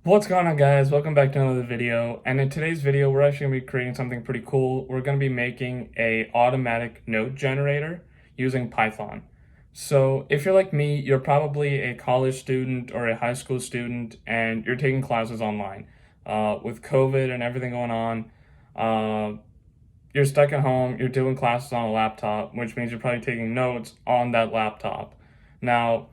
What's going on, guys? Welcome back to another video. And in today's video, we're actually going to be creating something pretty cool. We're going to be making a automatic note generator using Python. So if you're like me, you're probably a college student or a high school student and you're taking classes online. With COVID and everything going on, uh, you're stuck at home, you're doing classes on a laptop, which means you're probably taking notes on that laptop. Now,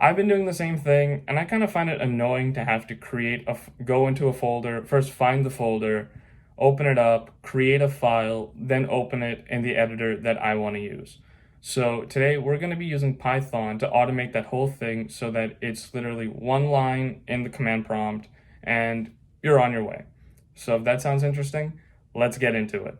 I've been doing the same thing, and I kind of find it annoying to have to go into a folder, first find the folder, open it up, create a file, then open it in the editor that I want to use. So today we're going to be using Python to automate that whole thing so that it's literally one line in the command prompt and you're on your way. So if that sounds interesting, let's get into it.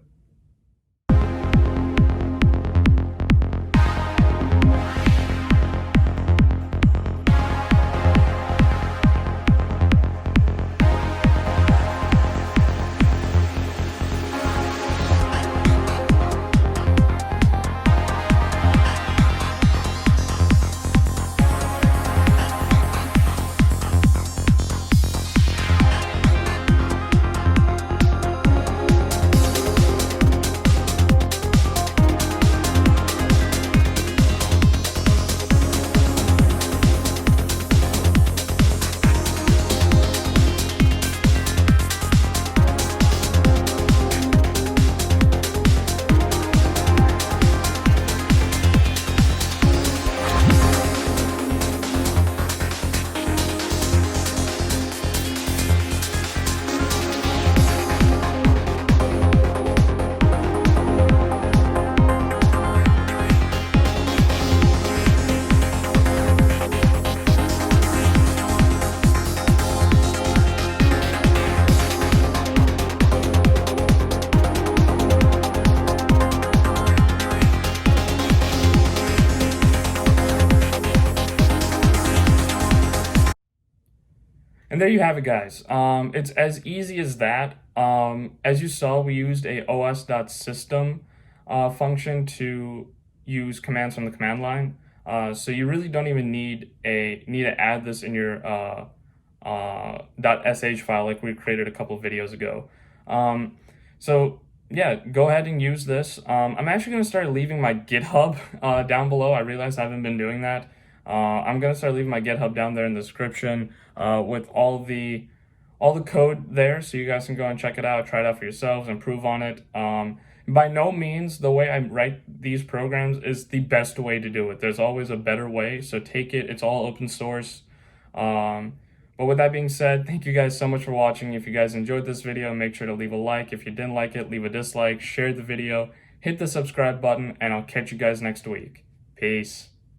And there you have it, guys. It's as easy as that. As you saw, we used a os.system function to use commands from the command line. So you really don't even need to add this in your .sh file like we created a couple of videos ago. So yeah, go ahead and use this. I'm actually going to start leaving my GitHub down below. I realized I haven't been doing that. I'm gonna start leaving my GitHub down there in the description with all the code there, so you guys can go and check it out, try it out for yourselves, improve on it. By no means the way I write these programs is the best way to do it. There's always a better way, so take it. It's all open source. But with that being said, thank you guys so much for watching. If you guys enjoyed this video, make sure to leave a like. If you didn't like it, leave a dislike, share the video, hit the subscribe button, and I'll catch you guys next week. Peace.